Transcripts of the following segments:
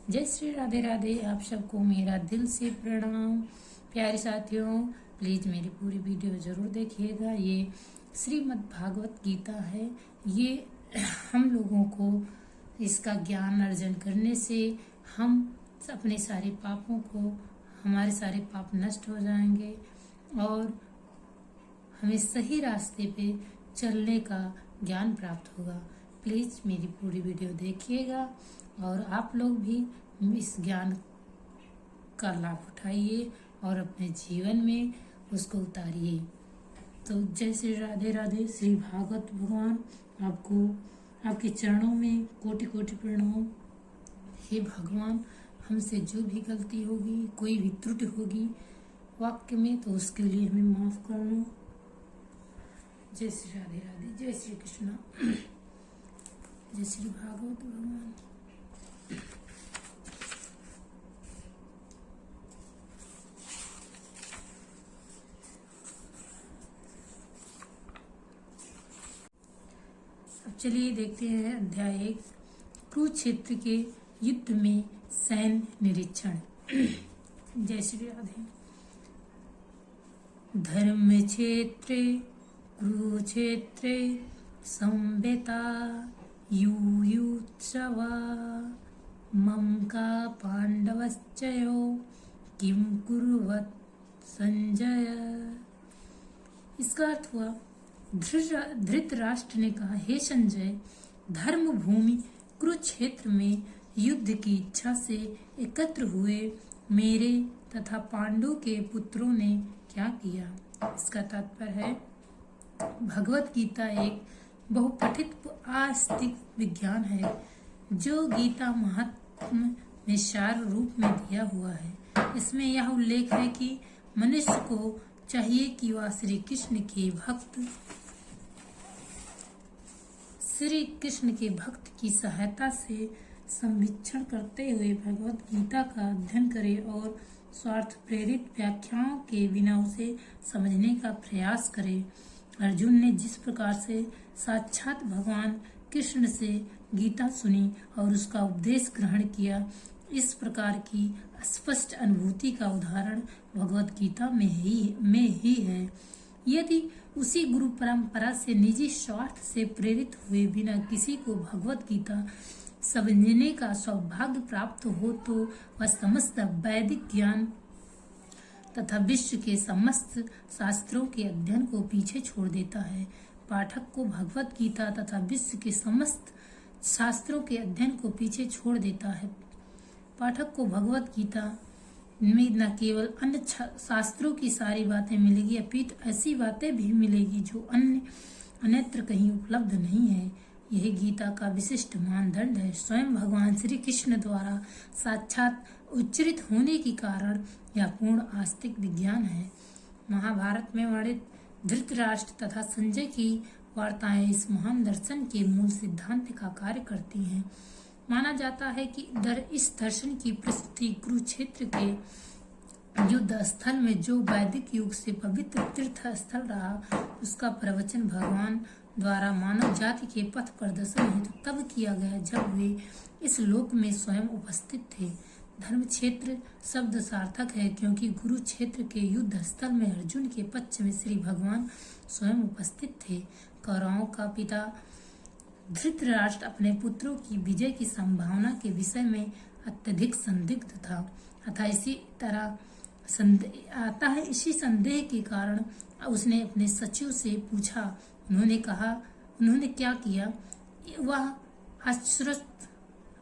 जय श्री राधे राधे। आप सबको मेरा दिल से प्रणाम। प्यारे साथियों, प्लीज मेरी पूरी वीडियो जरूर देखिएगा। ये श्रीमद् भागवत गीता है। ये हम लोगों को इसका ज्ञान अर्जन करने से हम अपने सारे पापों को, हमारे सारे पाप नष्ट हो जाएंगे और हमें सही रास्ते पे चलने का ज्ञान प्राप्त होगा। प्लीज मेरी पूरी वीडियो देखिएगा और आप लोग भी इस ज्ञान का लाभ उठाइए और अपने जीवन में उसको उतारिए। तो जय श्री राधे राधे। श्री भागवत भगवान आपको, आपके चरणों में कोटि कोटि प्रणाम। हे भगवान, हमसे जो भी गलती होगी, कोई भी त्रुटि होगी वाक्य में, तो उसके लिए हमें माफ करना। जय श्री राधे राधे। जय श्री कृष्ण। जय श्री भागवत भगवान। अब चलिए देखते हैं अध्याय 1, कुरुक्षेत्र के युद्ध में सैन्य निरीक्षण। जय श्री राधे। धर्म क्षेत्रे कुरुक्षेत्रे संवेता युयुत्सवा ममका पांडवश्चयो किम कुर्वत संजय। इसका अर्थ हुआ, धृतराष्ट्र ने कहा, हे संजय, धर्म भूमि कुरुक्षेत्र में युद्ध की इच्छा से एकत्र हुए मेरे तथा पांडु के पुत्रों ने क्या किया। इसका तात्पर्य है, भगवत गीता एक बहुपठित आस्तिक विज्ञान है जो गीता महात्म्य में सार रूप में दिया हुआ है। इसमें यह उल्लेख है कि मनुष्य को चाहिए कि वह श्री कृष्ण के भक्त की सहायता से संवीक्षण करते हुए भगवत गीता का अध्ययन करे और स्वार्थ प्रेरित व्याख्याओं के बिना उसे समझने का प्रयास करे। अर्जुन ने जिस प्रकार से साक्षात भगवान कृष्ण से गीता सुनी और उसका उपदेश ग्रहण किया, इस प्रकार की स्पष्ट अनुभूति का उदाहरण भगवत गीता में ही है। यदि उसी गुरु परंपरा से निजी स्वार्थ से प्रेरित हुए बिना किसी को भगवत गीता समझने का सौभाग्य प्राप्त हो तो वह समस्त वैदिक ज्ञान तथा विश्व के समस्त शास्त्रों के अध्ययन को पीछे छोड़ देता है। पाठक को भगवत गीता तथा विश्व के समस्त शास्त्रों के अध्ययन को पीछे छोड़ देता है। पाठक को भगवत गीता में न केवल अन्य शास्त्रों की सारी बातें मिलेगी, अपितु ऐसी बातें भी मिलेगी जो अन्यत्र कहीं उपलब्ध नहीं है। यही गीता का विशिष्ट मानदंड है। स्वयं भगवान श्री कृष्ण द्वारा साक्षात उच्चरित होने के कारण यह पूर्ण आस्तिक विज्ञान है। महाभारत में वर्णित धृतराष्ट्र तथा संजय की वार्ताएं इस महान दर्शन के मूल सिद्धांत का कार्य करती हैं। माना जाता है कि इस दर्शन की प्रस्तुति कुरुक्षेत्र के युद्ध स्थल में, जो वैदिक युग से पवित्र तीर्थ स्थल रहा, उसका प्रवचन भगवान द्वारा मानव जाति के पथ प्रदर्शन हेतु तब किया गया जब वे इस लोक में स्वयं उपस्थित थे। धर्म क्षेत्र शब्द सार्थक है क्योंकि कुरुक्षेत्र के युद्ध स्थल में अर्जुन के पक्ष में श्री भगवान स्वयं उपस्थित थे। कौरवों का पिता धृतराष्ट्र अपने पुत्रों की विजय की संभावना के विषय में अत्यधिक संदिग्ध था अतः इसी संदेह के कारण उसने अपने सचिव से पूछा। उन्होंने क्या किया। वह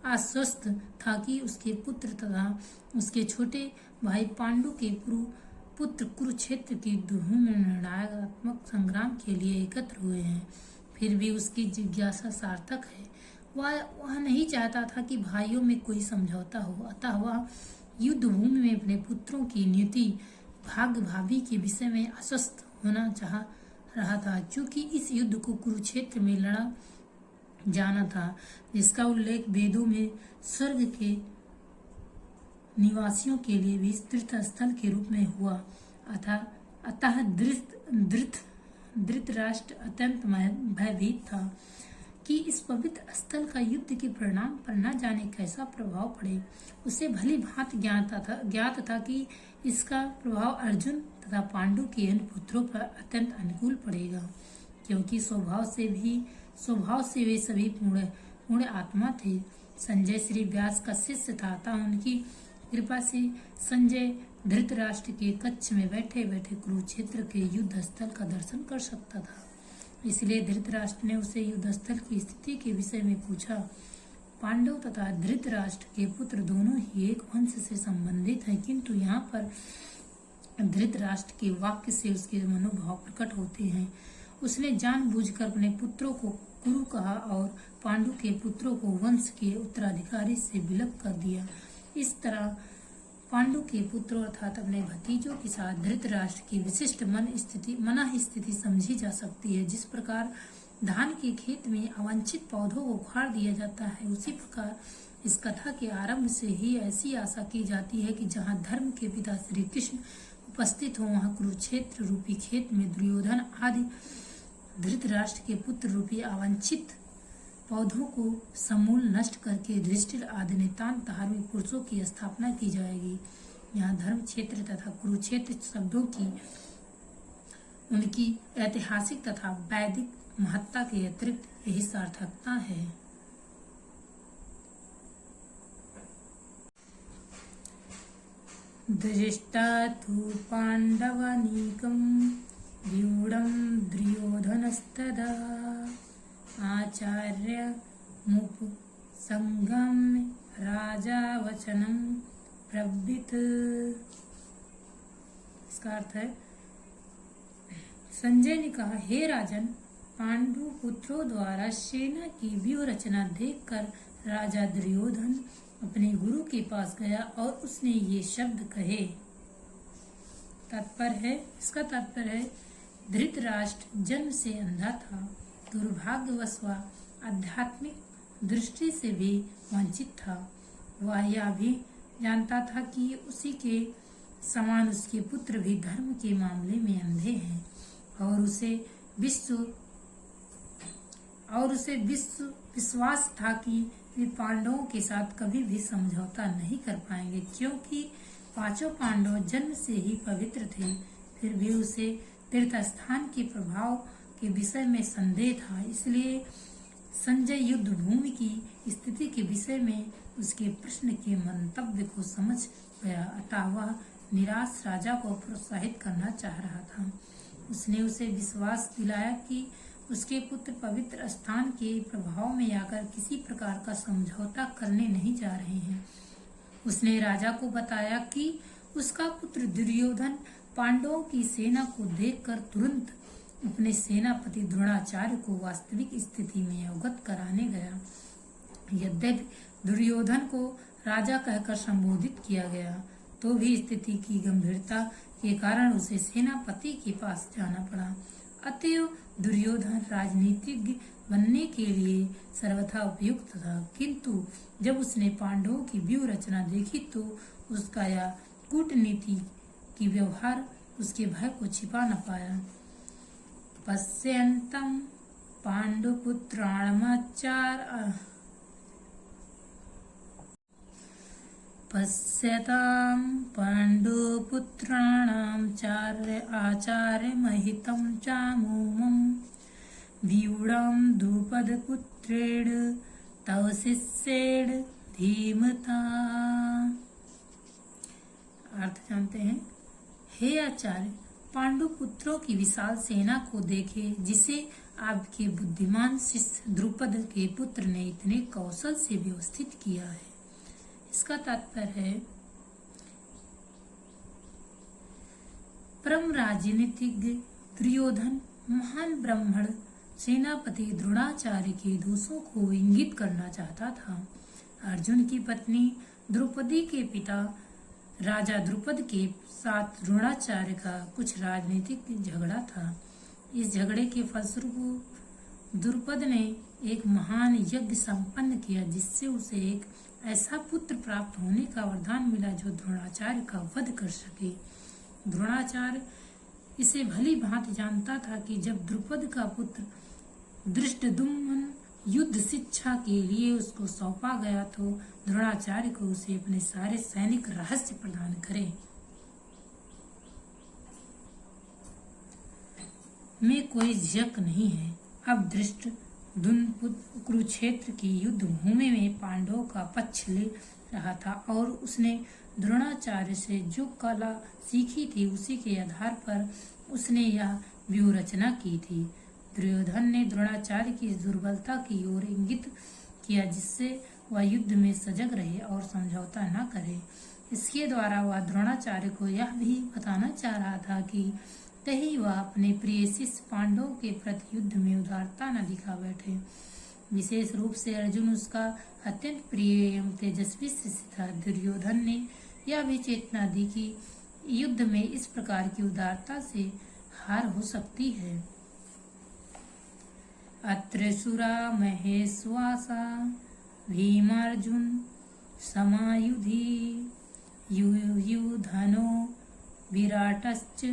आश्वस्त था कि उसके पुत्र तथा उसके छोटे भाई पांडु के पुत्र कुरुक्षेत्र की युद्ध में निर्णायकात्मक संग्राम के लिए एकत्र हुए हैं। फिर भी उसकी जिज्ञासा सार्थक है। वह नहीं चाहता था कि भाइयों में कोई समझौता हो, अतः वह युद्ध भूमि में अपने पुत्रों की नीति भाग्य भावी के विषय में आश्वस्त होना चाह रहा था, क्योंकि इस युद्ध को कुरुक्षेत्र में लड़ा जाना था, जिसका उल्लेख वेदों में स्वर्ग के निवासियों के लिए भी तीर्थ स्थल के रूप में हुआ। अतः धृतराष्ट्र अत्यंत भयभीत था कि इस पवित्र स्थल का युद्ध के परिणाम पर न जाने कैसा प्रभाव पड़े। उसे भली भांति ज्ञात था कि इसका प्रभाव अर्जुन तथा पांडु के अन्य पुत्रों पर अत्यंत अनुकूल पड़ेगा, क्योंकि स्वभाव से वे सभी पूर्ण आत्मा थे। संजय श्री व्यास का शिष्य था, अतः उनकी कृपा से संजय धृतराष्ट्र के कक्ष में बैठे बैठे कुरुक्षेत्र के युद्ध स्थल का दर्शन कर सकता था। इसलिए धृतराष्ट्र ने उसे युद्ध स्थल की स्थिति के विषय में पूछा। पांडव तथा धृतराष्ट्र के पुत्र दोनों ही एक वंश से संबंधित हैं, किंतु यहाँ पर धृतराष्ट्र के वाक्य से उसके मनोभाव प्रकट होते हैं। उसने जानबूझकर अपने पुत्रों को कुरु कहा और पांडु के पुत्रों को वंश के उत्तराधिकारी से विलग कर दिया। इस तरह पांडु के पुत्रों अर्थात अपने भतीजों के साथ धृतराष्ट्र की विशिष्ट मना स्थिति समझी जा सकती है। जिस प्रकार धान के खेत में अवांछित पौधों को उखाड़ दिया जाता है, उसी प्रकार इस कथा के आरंभ से ही ऐसी आशा की जाती है कि जहाँ धर्म के पिता श्री कृष्ण उपस्थित हो, वहाँ कुरुक्षेत्र रूपी खेत में दुर्योधन आदि धृतराष्ट्र के पुत्र रूपी अवांछित पौधों को समूल नष्ट करके युधिष्ठिर आदि नितांत धार्मिक पुरुषों की स्थापना की जाएगी। यहाँ धर्म क्षेत्र तथा कुरुक्षेत्र शब्दों की उनकी ऐतिहासिक तथा वैदिक महत्ता के अतिरिक्त यही सार्थकता है। दृष्टा तु पांडवानीकं व्यूढं दुर्योधनस्तदा आचार्य मुपसंगम्य राजा वचनं प्रब्रवीत। इसका अर्थ है, संजय ने कहा, हे राजन, पांडु पुत्रों द्वारा सेना की व्यूह रचना देखकर राजा दुर्योधन अपने गुरु के पास गया और उसने ये शब्द कहे। इसका तात्पर्य है, धृतराष्ट्र जन्म से अंधा था, दुर्भाग्यवश वह आध्यात्मिक दृष्टि से भी वंचित था। वह यह भी जानता था कि उसी के समान उसके पुत्र भी धर्म के मामले में अंधे हैं और उसे विश्वास था कि वे पांडवों के साथ कभी भी समझौता नहीं कर पाएंगे, क्योंकि पांचों पांडव जन्म से ही पवित्र थे। फिर भी उसे तीर्थस्थान के प्रभाव के विषय में संदेह था। इसलिए संजय युद्ध भूमि की स्थिति के विषय में उसके प्रश्न के मंतव्य को समझ गया, अतः वह निराश राजा को प्रोत्साहित करना चाह रहा था। उसने उसे विश्वास दिलाया कि उसके पुत्र पवित्र स्थान के प्रभाव में आकर किसी प्रकार का समझौता करने नहीं जा रहे हैं। उसने राजा को बताया कि उसका पुत्र दुर्योधन पांडवों की सेना को देखकर तुरंत अपने सेनापति द्रोणाचार्य को वास्तविक स्थिति में अवगत कराने गया। यद्यपि दुर्योधन को राजा कहकर संबोधित किया गया, तो भी स्थिति की गंभीरता के कारण उसे सेनापति के पास जाना पड़ा। अतएव दुर्योधन राजनीतिज्ञ बनने के लिए सर्वथा उपयुक्त था, किंतु जब उसने पांडवों की व्यूह रचना देखी तो उसका यह कूटनीति की व्यवहार उसके भय को छिपा न पाया। पश्यन्तं पांडुपुत्राणां आचार्यमहितं चामुमं व्यूढं द्रुपदपुत्रेण तव शिष्येण धीमता। अर्थ जानते हैं, हे आचार्य, पांडु पुत्रों की विशाल सेना को देखे, जिसे आपके बुद्धिमान शिष्य द्रुपद के पुत्र ने इतने कौशल से व्यवस्थित किया है। इसका तात्पर्य है, परम राजनीतिज्ञ दुर्योधन महान ब्राह्मण सेनापति द्रोणाचार्य के दोषों को इंगित करना चाहता था। अर्जुन की पत्नी द्रौपदी के पिता राजा द्रुपद के साथ द्रोणाचार्य का कुछ राजनीतिक झगड़ा था। इस झगड़े के फलस्वरूप द्रुपद ने एक महान यज्ञ संपन्न किया, जिससे उसे एक ऐसा पुत्र प्राप्त होने का वरदान मिला जो द्रोणाचार्य का वध कर सके। द्रोणाचार्य इसे भली भांति जानता था कि जब द्रुपद का पुत्र धृष्टद्युम्न युद्ध शिक्षा के लिए उसको सौंपा गया तो द्रोणाचार्य को उसे अपने सारे सैनिक रहस्य प्रदान करें। में कोई झक नहीं है। अब धृष्टद्युम्न कुरुक्षेत्र की युद्ध भूमि में पांडवों का पक्ष ले रहा था और उसने द्रोणाचार्य से जो कला सीखी थी उसी के आधार पर उसने यह व्यूह रचना की थी। दुर्योधन ने द्रोणाचार्य की दुर्बलता की ओर इंगित किया, जिससे वह युद्ध में सजग रहे और समझौता न करे। इसके द्वारा वह द्रोणाचार्य को यह भी बताना चाह रहा था कि कहीं वह अपने प्रिय शिष्य पांडवों के प्रति युद्ध में उदारता न दिखा बैठे। विशेष रूप से अर्जुन उसका अत्यंत प्रिय एवं तेजस्वी शिष्य था। दुर्योधन ने यह भी चेतना दी कि युद्ध में इस प्रकार की उदारता से हार हो सकती है। अत्र सुरा महेश्वासा भीमार्जुन समायुधि युयुधनो विराटश्च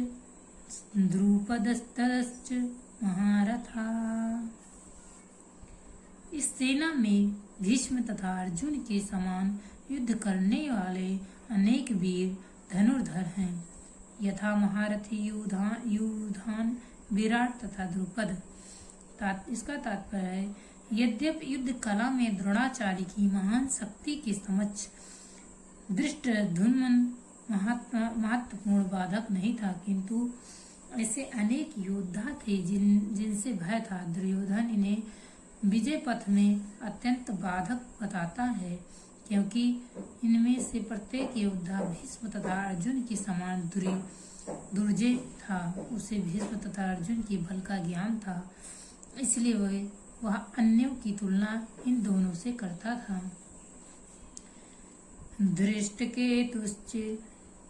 द्रुपदस्तश्च महारथा। इस सेना में भीष्म तथा अर्जुन के समान युद्ध करने वाले अनेक वीर धनुर्धर हैं, यथा महारथी युधान, विराट तथा द्रुपद। इसका तात्पर्य है, यद्यपि युद्ध कला में द्रोणाचार्य की महान शक्ति के समक्ष धृष्टद्युम्न महत्वपूर्ण बाधक नहीं था, किंतु ऐसे अनेक योद्धा थे जिनसे भय था। दुर्योधन इन्हें विजय पथ में अत्यंत बाधक बताता है, क्योंकि इनमें से प्रत्येक योद्धा भीष्म तथा अर्जुन के समान दुर्जय था। उसे भीष्म तथा अर्जुन के बल का ज्ञान था, इसलिए वह अन्यों की तुलना इन दोनों से करता था। धृष्टकेतुश्च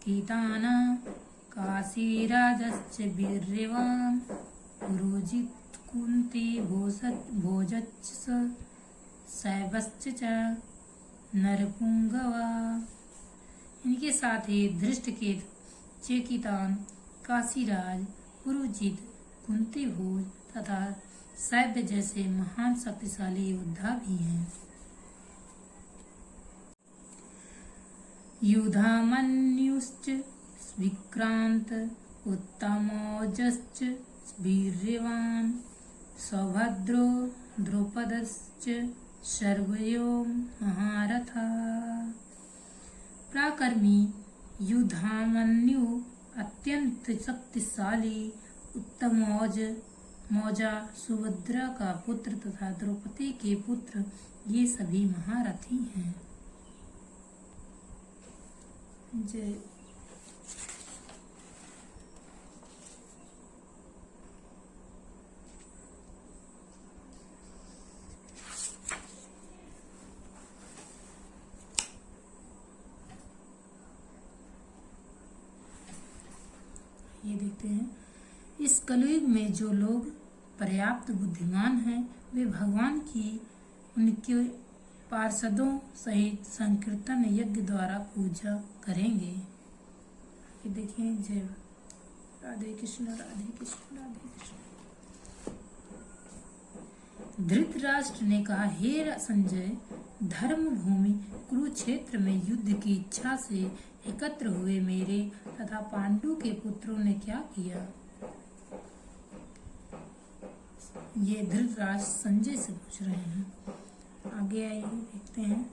कीताना काशीराजश्च वीर्यवान् पुरोजित कुंती भोजश्च शैवश्च च नरपुंगवा। इनके साथ ही धृष्टकेतु, चेकितान, काशीराज, पुरोजित, कुंती भोज तथा शैव जैसे महान शक्तिशाली योद्धा भी हैं। युधामन्युश्च विक्रांत उत्तमौजश्च वीर्यवान् सौभद्रो द्रुपदश्च सर्वयो महारथा। पराक्रमी युधामन्यु अत्यंत शक्तिशाली, उत्तमौजा सुभद्रा का पुत्र तथा द्रौपदी के पुत्र, ये सभी महारथी हैं। जय। ये देखते हैं, इस कलयुग में जो लोग पर्याप्त बुद्धिमान हैं, वे भगवान की उनके पार्षदों सहित संकीर्तन यज्ञ द्वारा पूजा करेंगे। ये देखिए, जय राधे कृष्ण राधे कृष्ण राधे कृष्ण। धृतराष्ट्र ने कहा, हे संजय, धर्म भूमि कुरुक्षेत्र में युद्ध की इच्छा से एकत्र हुए मेरे तथा पांडु के पुत्रों ने क्या किया? ये धृतराष्ट्र संजय से पूछ रहे हैं। आगे आइए देखते हैं।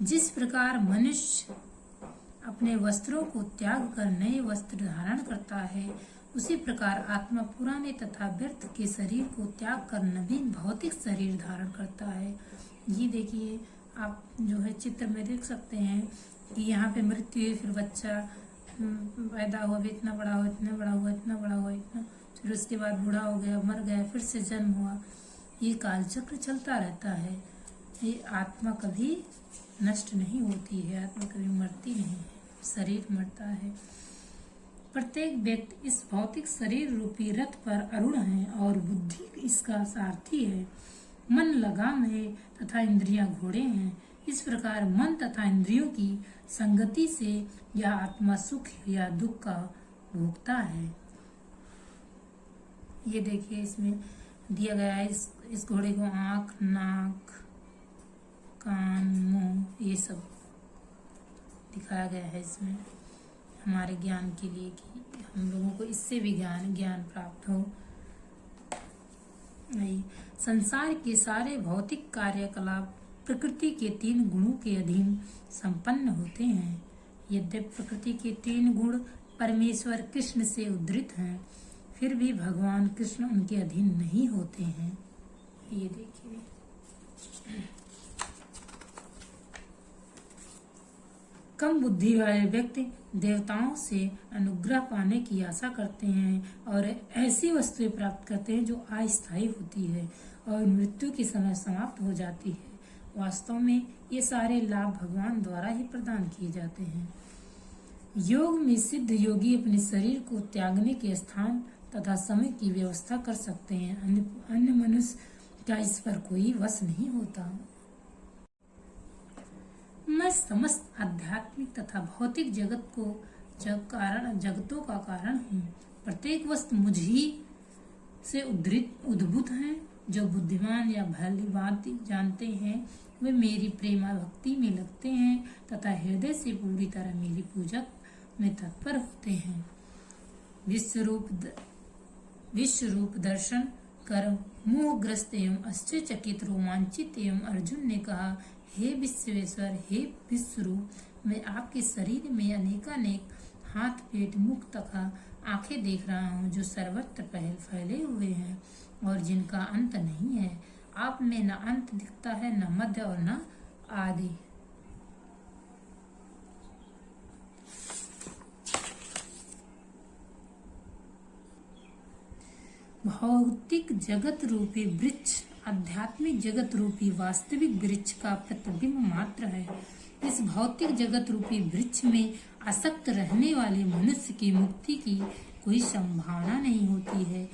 जिस प्रकार मनुष्य अपने वस्त्रों को त्याग कर नए वस्त्र धारण करता है, उसी प्रकार आत्मा पुराने तथा व्यर्थ के शरीर को त्याग कर नवीन भौतिक शरीर धारण करता है। ये देखिए, आप जो है चित्र में देख सकते हैं कि यहाँ पे मृत्यु है, फिर बच्चा पैदा हुआ, भी इतना बड़ा हुआ, इतना बड़ा हुआ, इतना बड़ा हुआ, इतना, फिर उसके बाद बूढ़ा हो गया, मर गया, फिर से जन्म हुआ। ये कालचक्र चलता रहता है। ये आत्मा कभी नष्ट नहीं होती है, आत्मा कभी मरती नहीं है, शरीर मरता है। प्रत्येक व्यक्ति इस भौतिक शरीर रूपी रथ पर आरूढ़ है और बुद्धि इसका सारथी है। मन लगाम है तथा इंद्रियां घोड़े हैं। इस प्रकार मन तथा इंद्रियों की संगति से यह आत्मा सुख या दुख का भोगता है। ये देखिए, इसमें दिया गया है। इस घोड़े को आँख, नाक, कान, मुंह ये सब दिखाया गया है इसमें हमारे ज्ञान के लिए कि हम लोगों को इससे भी ज्ञान प्राप्त हो। संसार के सारे भौतिक कार्यकलाप प्रकृति के 3 गुणों के अधीन संपन्न होते हैं। यद्यपि प्रकृति के 3 गुण परमेश्वर कृष्ण से उद्धृत हैं, फिर भी भगवान कृष्ण उनके अधीन नहीं होते हैं। ये देखिए, कम बुद्धि वाले व्यक्ति देवताओं से अनुग्रह पाने की आशा करते हैं और ऐसी वस्तुएं प्राप्त करते हैं जो अस्थायी होती है और मृत्यु के समय समाप्त हो जाती है। वास्तव में ये सारे लाभ भगवान द्वारा ही प्रदान किए जाते हैं। योग में सिद्ध योगी अपने शरीर को त्यागने के स्थान तथा समय की व्यवस्था कर सकते हैं। अन्य मनुष्य का इस पर कोई वश नहीं होता। मैं समस्त आध्यात्मिक तथा भौतिक जगतों का कारण हूँ। प्रत्येक वस्तु मुझ ही से उद्भूत है। जो बुद्धिमान या भली भांति जानते हैं वे मेरी प्रेमा भक्ति में लगते हैं तथा हृदय से पूरी तरह मेरी पूजा में तत्पर होते हैं। विश्व रूप दर्शन कर मोहग्रस्त एवं आश्चर्यचकित रोमांचित एवं अर्जुन ने कहा, हे विश्वेश्वर, हे विश्वरूप, मैं आपके शरीर में अनेकानेक हाथ, पेट, मुख तथा आंखें देख रहा हूँ जो सर्वत्र फैले हुए हैं और जिनका अंत नहीं है। आप में न अंत दिखता है, न मध्य और न आदि। भौतिक जगत रूपी वृक्ष आध्यात्मिक जगत रूपी वास्तविक वृक्ष का प्रतिबिंब मात्र है। इस भौतिक जगत रूपी वृक्ष में आसक्त रहने वाले मनुष्य की मुक्ति की कोई संभावना नहीं होती है,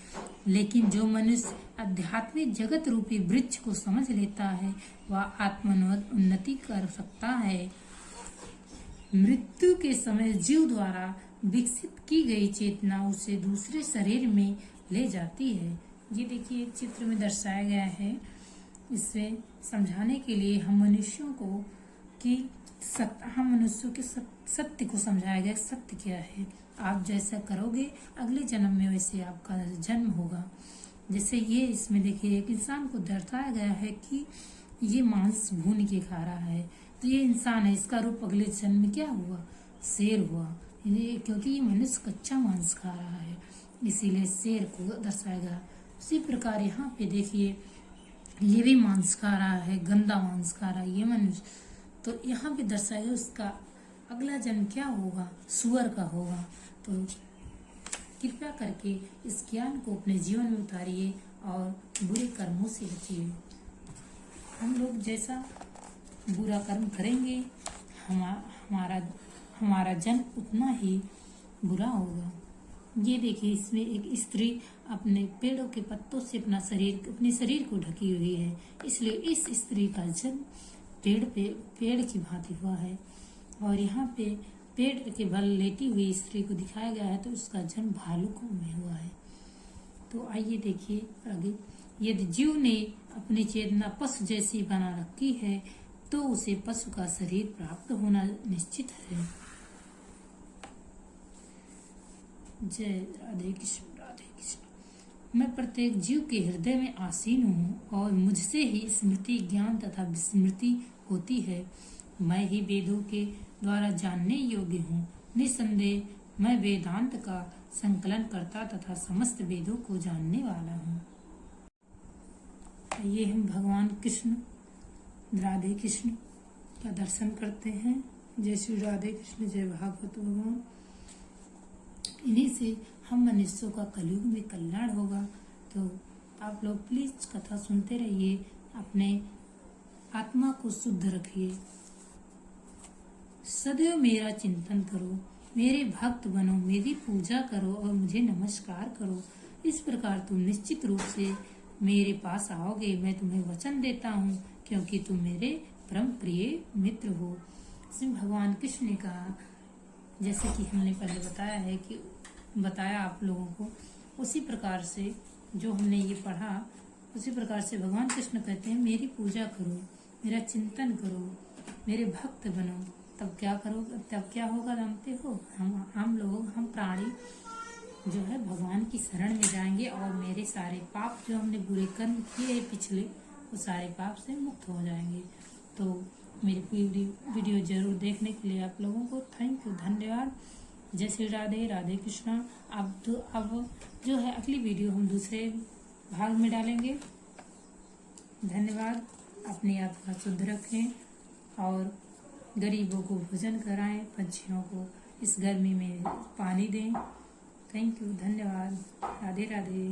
लेकिन जो मनुष्य आध्यात्मिक जगत रूपी वृक्ष को समझ लेता है वह आत्मोन्नति कर सकता है। मृत्यु के समय जीव द्वारा विकसित की गई चेतना उसे दूसरे शरीर में ले जाती है। ये देखिए चित्र में दर्शाया गया है। इससे समझाने के लिए हम मनुष्यों के सत्य को समझाया गया। सत्य क्या है? आप जैसा करोगे अगले जन्म में वैसे आपका जन्म होगा। जैसे ये इसमें देखिए एक इंसान को दर्शाया गया है कि ये मांस भून के खा रहा है, तो ये इंसान है, इसका रूप अगले जन्म में क्या हुआ? शेर हुआ। क्योंकि ये मनुष्य कच्चा मांस खा रहा है, इसीलिए शेर को दर्शाया गया। उसी प्रकार यहाँ पे देखिए ये भी मांस खा रहा है, गंदा मांस खा रहा है ये मनुष्य, तो यहाँ पे दर्शाया गया उसका अगला जन्म क्या होगा? सुअर का होगा। तो कृपया करके इस ज्ञान को अपने जीवन में उतारिए और बुरे कर्मों से बचिए। हम लोग जैसा बुरा कर्म करेंगे हमारा जन्म उतना ही बुरा होगा। ये देखिए इसमें एक स्त्री अपने पेड़ों के पत्तों से अपने शरीर को ढकी हुई है, इसलिए इस स्त्री का जन्म पेड़ की भांति हुआ है। और यहाँ पे पेड़ के बल लेटी हुई स्त्री को दिखाया गया है, तो उसका जन्म भालुकों में हुआ है। तो आइए देखिए आगे। यदि जीव ने अपनी चेतना पशु जैसी बना रखी है तो उसे पशु का शरीर प्राप्त होना निश्चित है। जय राधे कृष्ण, राधे कृष्ण। मैं प्रत्येक जीव के हृदय में आसीन हूँ और मुझसे ही स्मृति, ज्ञान तथा विस्मृति होती है। मैं ही वेदों के द्वारा जानने योग्य हूँ। निसंदेह मैं वेदांत का संकलन करता तथा समस्त वेदों को जानने वाला हूँ। ये हम भगवान कृष्ण, राधे कृष्ण का दर्शन करते हैं। जय श्री राधे कृष्ण, जय भागवत भगवान। इन्हीं से हम मनुष्यों का कलयुग में कल्याण होगा। तो आप लोग प्लीज कथा सुनते रहिए, अपने आत्मा को शुद्ध रखिए, सदैव मेरा चिंतन करो, मेरे भक्त बनो, मेरी पूजा करो और मुझे नमस्कार करो। इस प्रकार तुम निश्चित रूप से मेरे पास आओगे। मैं तुम्हें वचन देता हूँ, क्योंकि तुम मेरे परम प्रिय मित्र हो। इसमें भगवान कृष्ण ने कहा, जैसे कि हमने पहले बताया है कि बताया आप लोगों को, उसी प्रकार से जो हमने ये पढ़ा उसी प्रकार से भगवान कृष्ण कहते हैं मेरी पूजा करो, मेरा चिंतन करो, मेरे भक्त बनो। तब क्या करो, तब क्या होगा जानते हो? हम प्राणी जो है भगवान की शरण में जाएंगे और मेरे सारे पाप जो हमने बुरे कर्म किए हैं पिछले, वो सारे पाप से मुक्त हो जाएंगे। तो मेरी पूरी वीडियो जरूर देखने के लिए आप लोगों को थैंक यू, धन्यवाद। जय श्री राधे, राधे कृष्णा। अब जो है अगली वीडियो हम दूसरे भाग में डालेंगे। धन्यवाद। अपनी आत्मा शुद्ध रखें और गरीबों को भोजन कराएं, पंछियों को इस गर्मी में पानी दें। थैंक यू, धन्यवाद। राधे राधे।